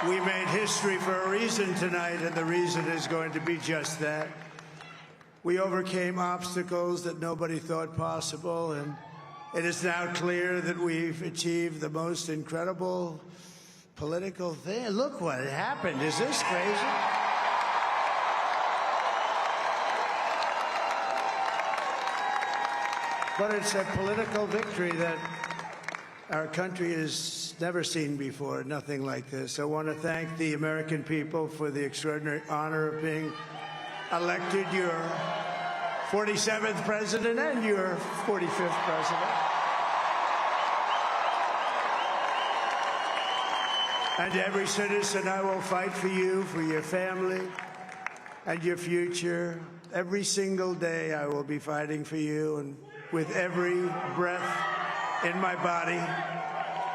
We made history for a reason tonight, and the reason is going to be just that. We overcame obstacles that nobody thought possible, and it is now clear that we've achieved the most incredible political thing. Look what happened. Is this crazy? But it's a political victory that our country has never seen before, nothing like this. I want to thank the American people for the extraordinary honor of being elected your 47th president and your 45th president. And every citizen, I will fight for you, for your family, and your future. Every single day I will be fighting for you, and with every breath in my body,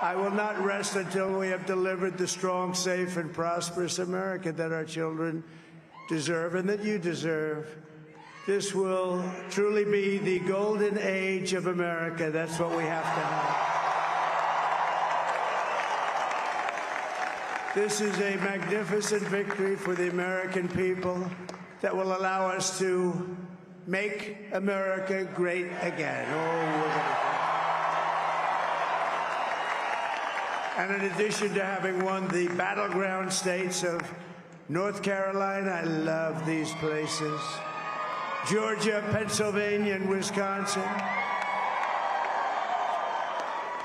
I will not rest until we have delivered the strong, safe, and prosperous America that our children deserve and that you deserve. This will truly be the golden age of America. That's what we have to have. This is a magnificent victory for the American people that will allow us to make America great again. And in addition to having won the battleground states of North Carolina, I love these places, Georgia, Pennsylvania, and Wisconsin,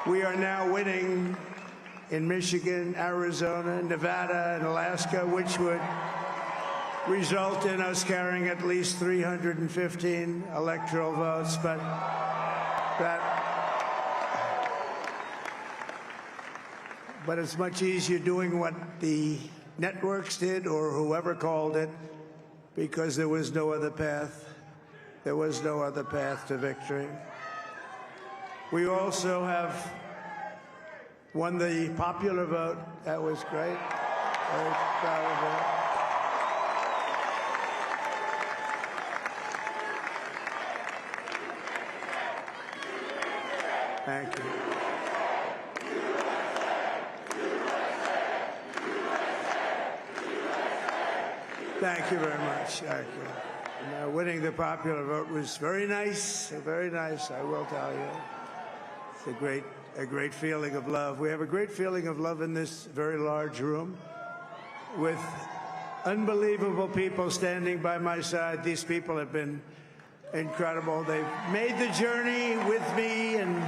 we are now winning in Michigan, Arizona, Nevada, and Alaska, which would result in us carrying at least 315 electoral votes, but it's much easier doing what the networks did or whoever called it, because there was no other path. There was no other path to victory. We also have won the popular vote. That was great. Very proud of that. Thank you. Thank you very much. Thank you. Winning the popular vote was very nice, I will tell you. It's a great feeling of love. We have a great feeling of love in this very large room with unbelievable people standing by my side. These people have been incredible. They've made the journey with me, and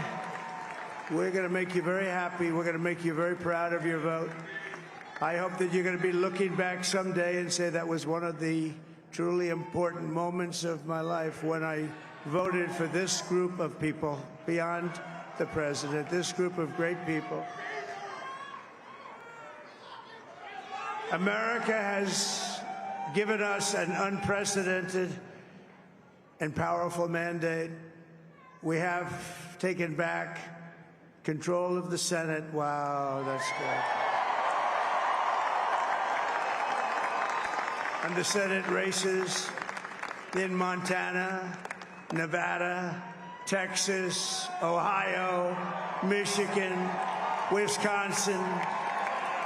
we're going to make you very happy. We're going to make you very proud of your vote. I hope that you're going to be looking back someday and say that was one of the truly important moments of my life when I voted for this group of people beyond the president, this group of great people. America has given us an unprecedented and powerful mandate. We have taken back control of the Senate. Wow, that's good. And the Senate races in Montana, Nevada, Texas, Ohio, Michigan, Wisconsin,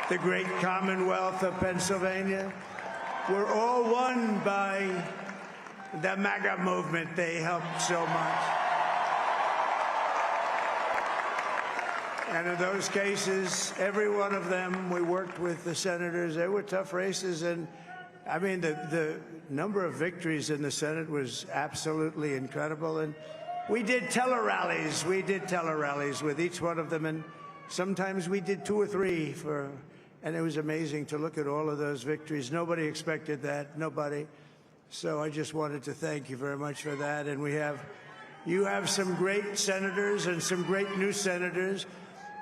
the great Commonwealth of Pennsylvania, were all won by the MAGA movement. They helped so much. And in those cases, every one of them, we worked with the senators. They were tough races, and I mean, the number of victories in the Senate was absolutely incredible. And we did tele-rallies. We did tele-rallies with each one of them. And sometimes we did 2 or 3 and it was amazing to look at all of those victories. Nobody expected that, nobody. So I just wanted to thank you very much for that. And you have some great senators and some great new senators.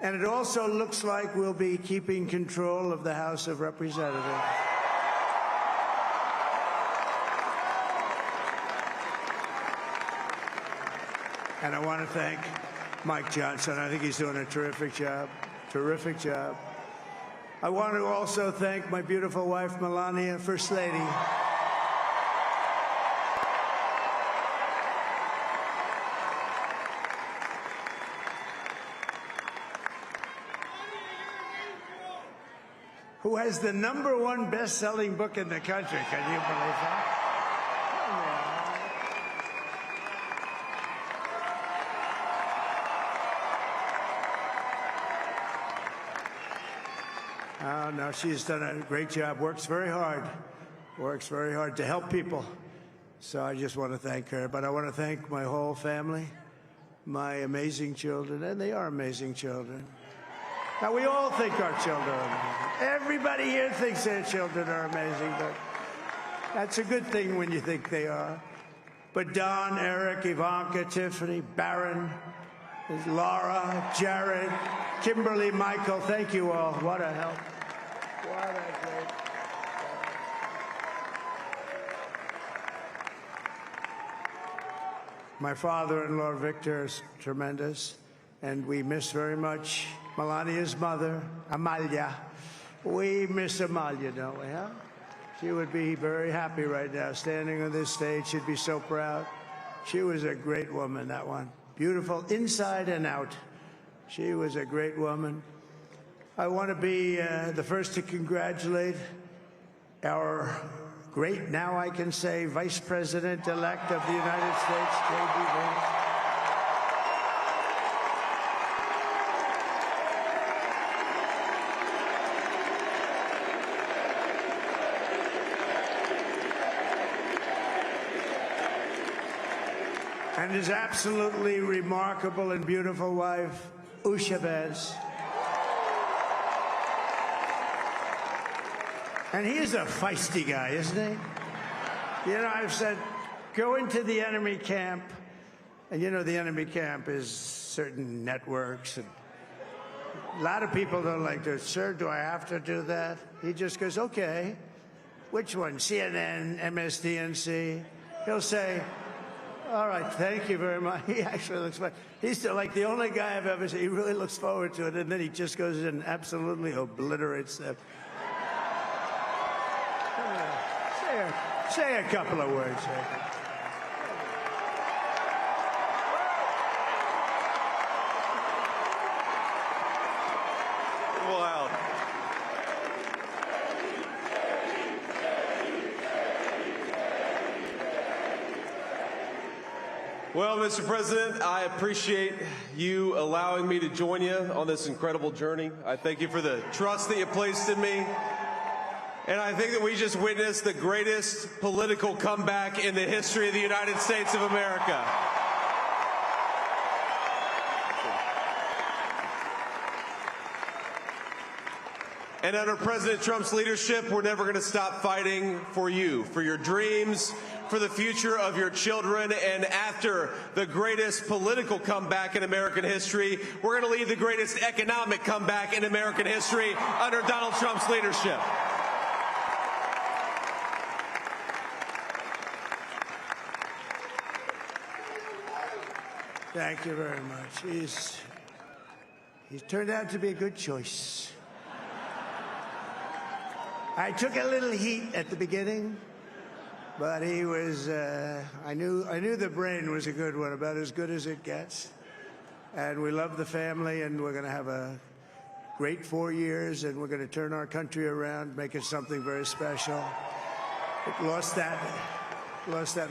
And it also looks like we'll be keeping control of the House of Representatives. And I want to thank Mike Johnson. I think he's doing a terrific job. Terrific job. I want to also thank my beautiful wife, Melania, First Lady. who has the #1 best-selling book in the country. Can you believe that? Oh, no, she's done a great job, works very hard to help people. So I just want to thank her. But I want to thank my whole family, my amazing children, and they are amazing children. Now, we all think our children are amazing. Everybody here thinks their children are amazing, but that's a good thing when you think they are. But Don, Eric, Ivanka, Tiffany, Barron, Laura, Jared, Kimberly, Michael, thank you all. What a help. What a great. My father-in-law, Victor, is tremendous, and we miss very much Melania's mother, Amalia. We miss Amalia, don't we, huh? She would be very happy right now, standing on this stage. She'd be so proud. She was a great woman, that one. Beautiful inside and out. She was a great woman. I want to be the first to congratulate our great, now I can say, Vice President-elect of the United States, J.D. Vance. And his absolutely remarkable and beautiful wife, Usha Vance. And he is a feisty guy, isn't he? You know, I've said, go into the enemy camp. And you know, the enemy camp is certain networks. And a lot of people don't like to, sir, do I have to do that? He just goes, okay. Which one? CNN, MSDNC? He'll say, all right, thank you very much. He actually looks like, he's like the only guy I've ever seen. He really looks forward to it. And then he just goes in and absolutely obliterates them. Say a couple of words. Wow. Well, Mr. President, I appreciate you allowing me to join you on this incredible journey. I thank you for the trust that you placed in me. And I think that we just witnessed the greatest political comeback in the history of the United States of America. And under President Trump's leadership, we're never going to stop fighting for you, for your dreams, for the future of your children. And after the greatest political comeback in American history, we're going to lead the greatest economic comeback in American history under Donald Trump's leadership. Thank you very much. He's turned out to be a good choice. I took a little heat at the beginning, but he was, I knew the brain was a good one, about as good as it gets. And we love the family, and we're going to have a great 4 years, and we're going to turn our country around, make it something very special. It lost that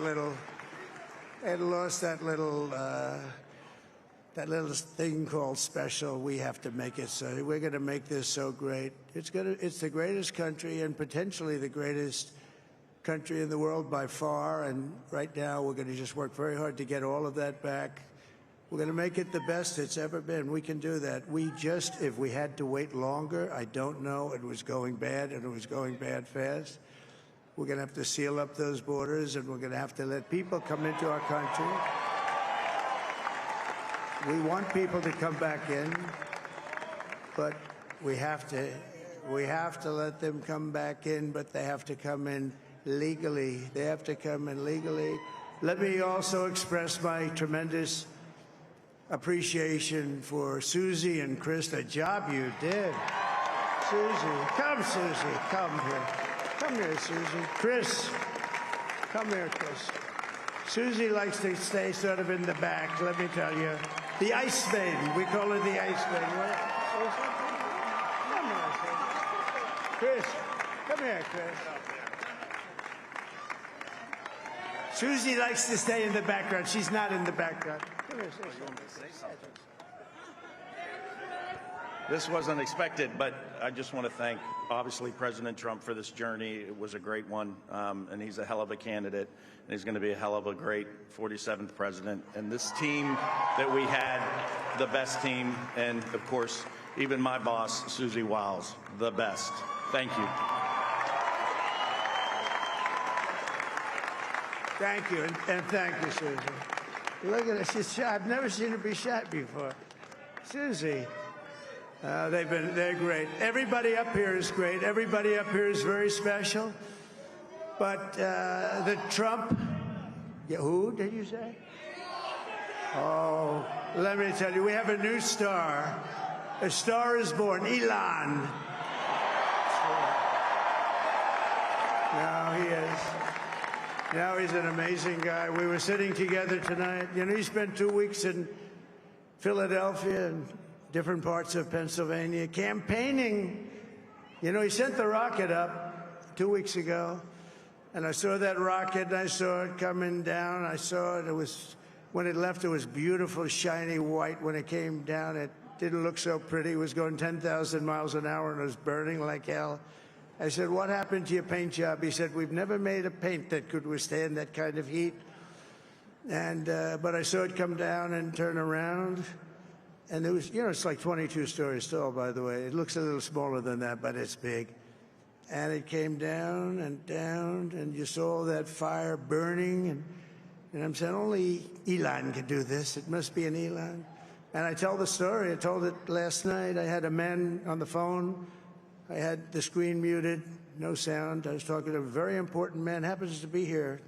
little thing called special. We have to make it so. We're going to make this so great. It's the greatest country and potentially the greatest country in the world by far. And right now, we're going to just work very hard to get all of that back. We're going to make it the best it's ever been. We can do that. If we had to wait longer, I don't know. It was going bad, and it was going bad fast. We're going to have to seal up those borders, and we're going to have to let people come into our country. We want people to come back in, but we have to let them come back in, but they have to come in legally. They have to come in legally. Let me also express my tremendous appreciation for Susie and Chris, the job you did. Susie, come here. Come here, Susie. Chris, come here, Chris. Susie likes to stay sort of in the back, let me tell you. The Ice Maiden, we call her the Ice Maiden. Chris, come here, Chris. Susie likes to stay in the background. She's not in the background. Come here, say something. This wasn't expected, but I just want to thank, obviously, President Trump for this journey. It was a great one, and he's a hell of a candidate, and he's going to be a hell of a great 47th president. And this team that we had, the best team, and, of course, even my boss, Susie Wiles, the best. Thank you. Thank you, and thank you, Susie. Look at her. She's shy. I've never seen her be shy before. Susie. They're great. Everybody up here is great. Everybody up here is very special. But the Trump, who did you say? Oh, let me tell you, we have a new star. A star is born, Elon. Now he is. Now he's an amazing guy. We were sitting together tonight. You know, he spent 2 weeks in Philadelphia and different parts of Pennsylvania campaigning. You know, he sent the rocket up 2 weeks ago, and I saw that rocket, and I saw it coming down. I saw it. It was, when it left, it was beautiful, shiny white. When it came down, it didn't look so pretty. It was going 10,000 miles an hour, and it was burning like hell. I said, what happened to your paint job? He said, we've never made a paint that could withstand that kind of heat. And but I saw it come down and turn around. And there was, you know, it's like 22 stories tall, by the way. It looks a little smaller than that, but it's big. And it came down, and you saw that fire burning. And I'm saying, only Elon could do this. It must be an Elon. And I tell the story. I told it last night. I had a man on the phone. I had the screen muted, no sound. I was talking to a very important man, happens to be here.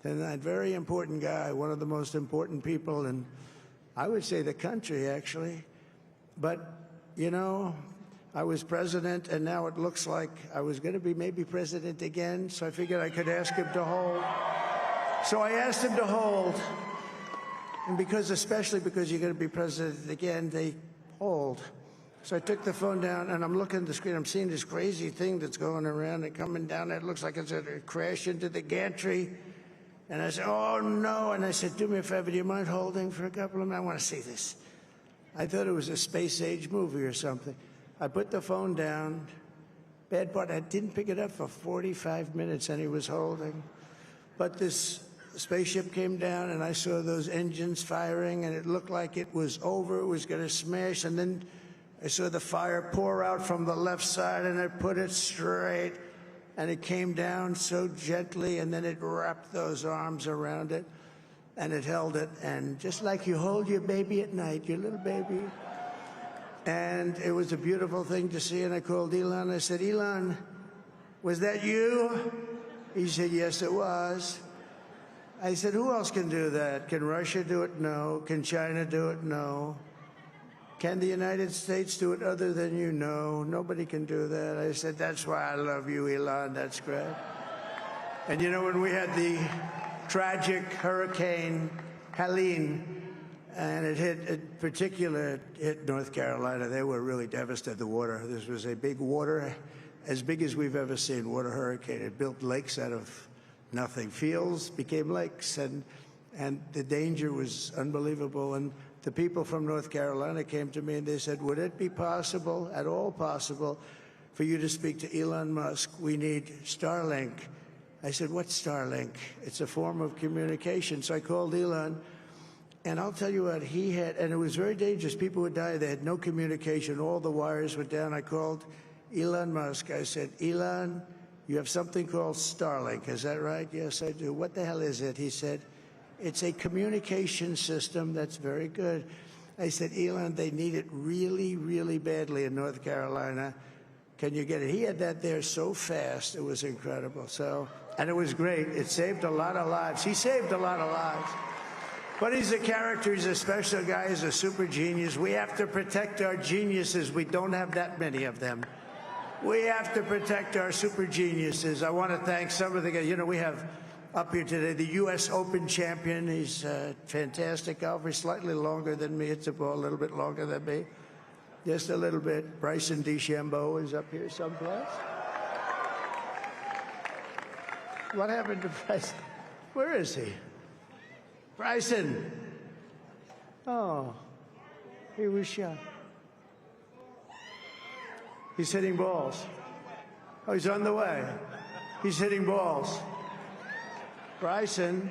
And that very important guy, one of the most important people in, I would say, the country, actually. But, you know, I was president, and now it looks like I was going to be maybe president again, so I figured I could ask him to hold. So I asked him to hold. And because, especially because you're going to be president again, they hold. So I took the phone down, and I'm looking at the screen. I'm seeing this crazy thing that's going around and coming down. It looks like it's going to crash into the gantry. And I said, oh, no. And I said, do me a favor, do you mind holding for a couple of minutes? I want to see this. I thought it was a space-age movie or something. I put the phone down. Bad part, I didn't pick it up for 45 minutes, and he was holding. But this spaceship came down, and I saw those engines firing, and it looked like it was over. It was going to smash. And then I saw the fire pour out from the left side, and I put it straight. And it came down so gently, and then it wrapped those arms around it, and it held it. And just like you hold your baby at night, your little baby. And it was a beautiful thing to see. And I called Elon. I said, Elon, was that you? He said, yes, it was. I said, who else can do that? Can Russia do it? No. Can China do it? No. Can the United States do it other than you? No, nobody can do that. I said, that's why I love you, Elon. That's great. And you know, when we had the tragic Hurricane Helene, and it hit North Carolina, they were really devastated, the water. This was a big water, as big as we've ever seen, water hurricane. It built lakes out of nothing. Fields became lakes, and the danger was unbelievable. And the people from North Carolina came to me and they said, would it be possible, at all possible, for you to speak to Elon Musk? We need Starlink. I said, what's Starlink? It's a form of communication. So I called Elon, and I'll tell you what, he had, and it was very dangerous. People would die. They had no communication. All the wires were down. I called Elon Musk. I said, Elon, you have something called Starlink. Is that right? Yes, I do. What the hell is it? He said, it's a communication system that's very good. I said, Elon, they need it really, really badly in North Carolina. Can you get it? He had that there so fast. It was incredible. So, and it was great. It saved a lot of lives. He saved a lot of lives. But he's a character. He's a special guy. He's a super genius. We have to protect our geniuses. We don't have that many of them. We have to protect our super geniuses. I want to thank some of the guys. You know, we have up here today the U.S. Open champion. He's a fantastic golfer. He's slightly longer than me. It's a little bit longer than me. Just a little bit. Bryson DeChambeau is up here someplace. What happened to Bryson? Where is he? Bryson. Oh, he was shot. He's hitting balls. Oh, he's on the way. He's hitting balls. Bryson.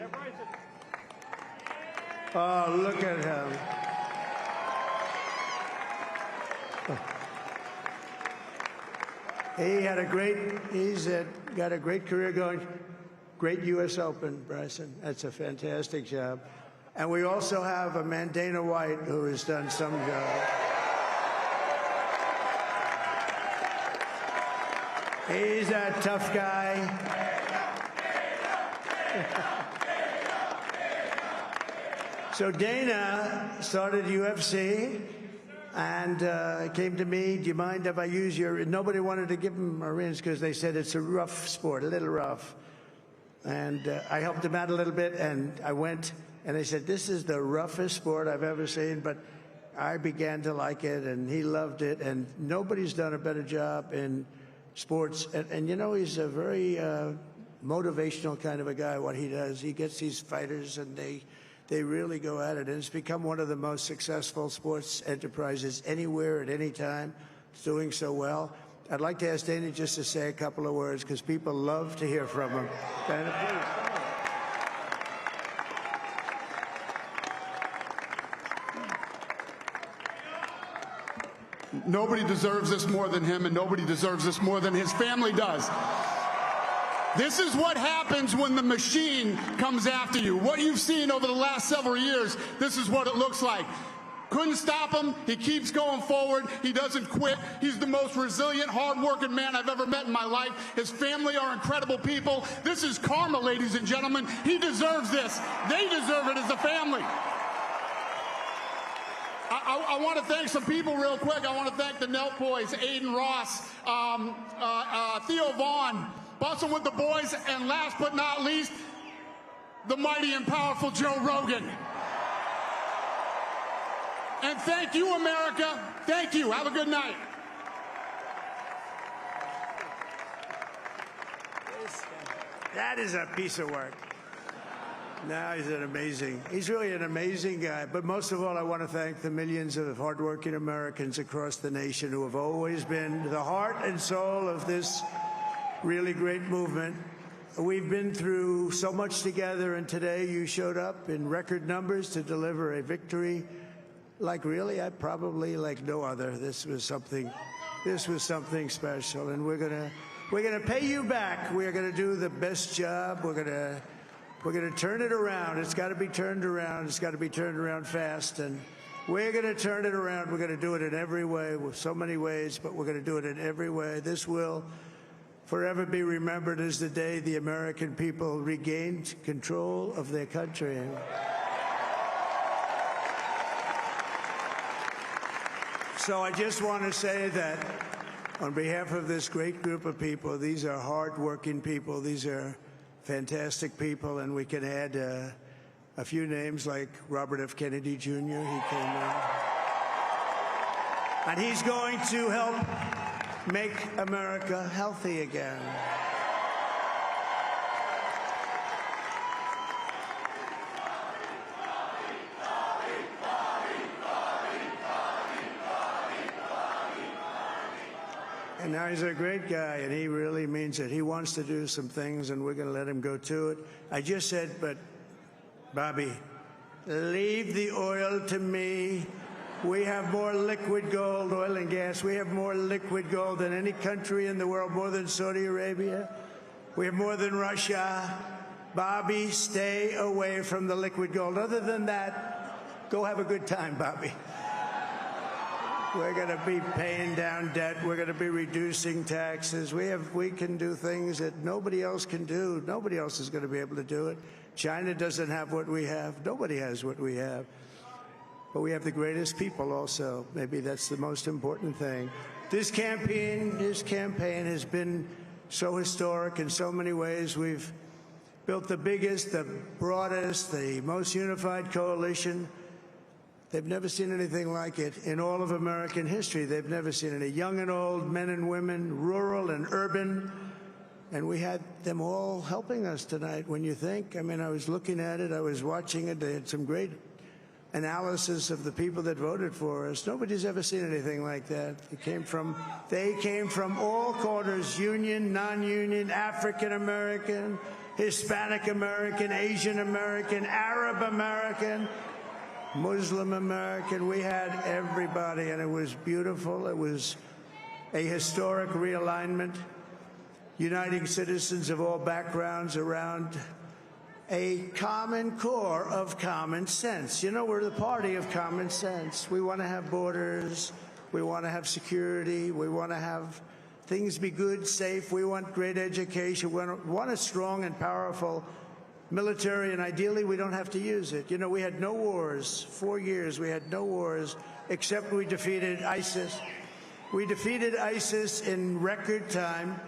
Oh, look at him. He's got a great career going. Great U.S. Open, Bryson. That's a fantastic job. And we also have a man, Dana White, who has done some job. He's a tough guy. So Dana started UFC and came to me, do you mind if I use your... Nobody wanted to give him Marines because they said it's a rough sport, a little rough. And I helped him out a little bit, and I went, and they said, this is the roughest sport I've ever seen, but I began to like it, and he loved it, and nobody's done a better job in sports. And you know, he's a very motivational kind of a guy, what he does. He gets these fighters, and they really go at it, and it's become one of the most successful sports enterprises anywhere at any time. It's doing so well. I'd like to ask Dana just to say a couple of words, because people love to hear from him. Dana, please. Nobody deserves this more than him, and nobody deserves this more than his family does. This is what happens when the machine comes after you. What you've seen over the last several years, this is what it looks like. Couldn't stop him. He keeps going forward. He doesn't quit. He's the most resilient, hard-working man I've ever met in my life. His family are incredible people. This is karma, ladies and gentlemen. He deserves this. They deserve it as a family. I want to thank some people real quick. I want to thank the Nelk boys, Aiden Ross, Theo Vaughn, Bustin' with the boys, and last but not least, the mighty and powerful Joe Rogan. And thank you, America. Thank you. Have a good night. That is a piece of work. No, he's really an amazing guy. But most of all, I want to thank the millions of hardworking Americans across the nation who have always been the heart and soul of this really great movement. We've been through so much together, and today you showed up in record numbers to deliver a victory like probably like no other. This was something special, and we're gonna pay you back. We're gonna do the best job. We're gonna turn it around. It's got to be turned around. It's got to be turned around fast, and we're gonna turn it around. We're gonna do it in every way, with so many ways, but we're gonna do it in every way. This will forever be remembered as the day the American people regained control of their country. So I just want to say that on behalf of this great group of people, these are hard-working people. These are fantastic people, and we can add a few names like Robert F. Kennedy Jr. He came in. And he's going to help make America healthy again. And now he's a great guy, and he really means it. He wants to do some things, and we're going to let him go to it. I just said, but, Bobby, leave the oil to me. We have more liquid gold, oil and gas. We have more liquid gold than any country in the world, more than Saudi Arabia. We have more than Russia. Bobby, stay away from the liquid gold. Other than that, go have a good time, Bobby. We're going to be paying down debt. We're going to be reducing taxes. We can do things that nobody else can do. Nobody else is going to be able to do it. China doesn't have what we have. Nobody has what we have. But we have the greatest people also. Maybe that's the most important thing. This campaign has been so historic in so many ways. We've built the biggest, the broadest, the most unified coalition. They've never seen anything like it in all of American history. They've never seen it. Young and old, men and women, rural and urban, And we had them all helping us tonight. When you think, I mean, I was looking at it, I was watching it. They had some great analysis of the people that voted for us. Nobody's ever seen anything like that. They came from all corners, union, non-union, African American, Hispanic American, Asian American, Arab American, Muslim American. We had everybody, and it was beautiful. It was a historic realignment, uniting citizens of all backgrounds around a common core of common sense. You know, we're the party of common sense. We want to have borders. We want to have security. We want to have things be good, safe. We want great education. We want a strong and powerful military, and ideally we don't have to use it. You know, we had no wars. 4 years we had no wars, except we defeated ISIS. We defeated ISIS in record time.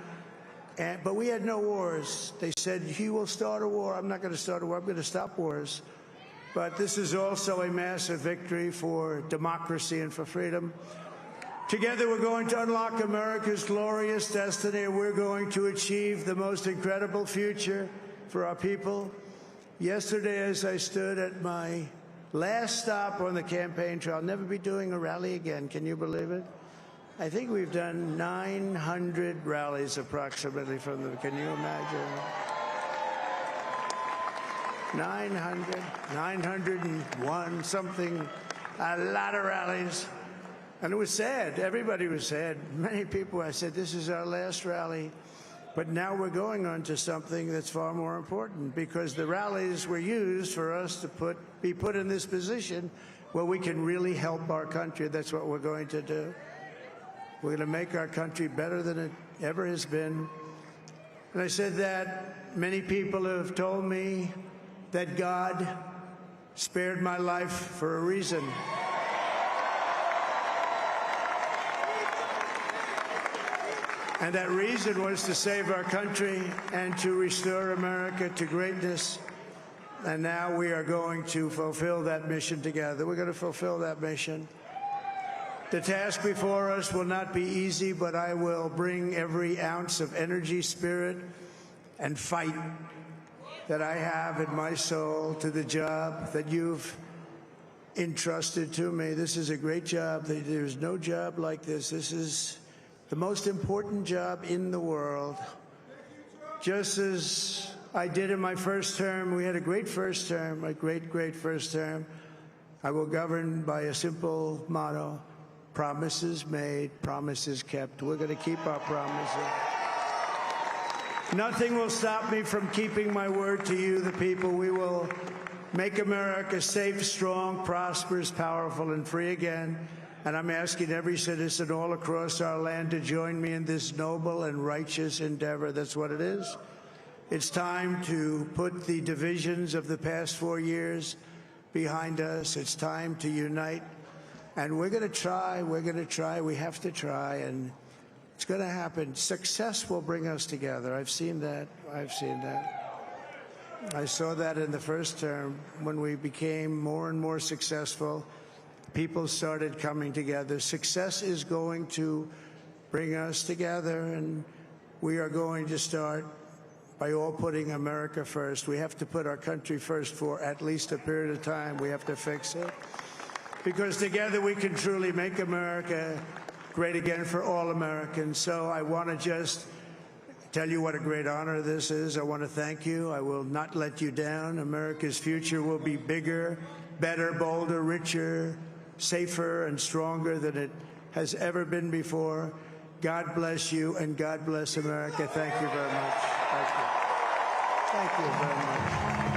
But we had no wars. They said, he will start a war. I'm not going to start a war. I'm going to stop wars. But this is also a massive victory for democracy and for freedom. Together, we're going to unlock America's glorious destiny, and we're going to achieve the most incredible future for our people. Yesterday, as I stood at my last stop on the campaign trail, I'll never be doing a rally again. Can you believe it? I think we've done 900 rallies approximately from them. Can you imagine? 901, something, a lot of rallies. And it was sad. Everybody was sad. Many people, I said, this is our last rally. But now we're going on to something that's far more important, because the rallies were used for us to be put in this position where we can really help our country. That's what we're going to do. We're going to make our country better than it ever has been. And I said that many people have told me that God spared my life for a reason. And that reason was to save our country and to restore America to greatness. And now we are going to fulfill that mission together. We're going to fulfill that mission. The task before us will not be easy, but I will bring every ounce of energy, spirit, and fight that I have in my soul to the job that you've entrusted to me. This is a great job. There's no job like this. This is the most important job in the world. Just as I did in my first term, we had a great first term, a great, great first term. I will govern by a simple motto: promises made, promises kept. We're going to keep our promises. Nothing will stop me from keeping my word to you, the people. We will make America safe, strong, prosperous, powerful, and free again. And I'm asking every citizen all across our land to join me in this noble and righteous endeavor. That's what it is. It's time to put the divisions of the past 4 years behind us. It's time to unite. And we're going to try, we have to try, and it's going to happen. Success will bring us together. I've seen that. I saw that in the first term. When we became more and more successful, people started coming together. Success is going to bring us together, and we are going to start by all putting America first. We have to put our country first for at least a period of time. We have to fix it. Because together we can truly make America great again for all Americans. So I want to just tell you what a great honor this is. I want to thank you. I will not let you down. America's future will be bigger, better, bolder, richer, safer, and stronger than it has ever been before. God bless you, and God bless America. Thank you very much. Thank you. Thank you very much.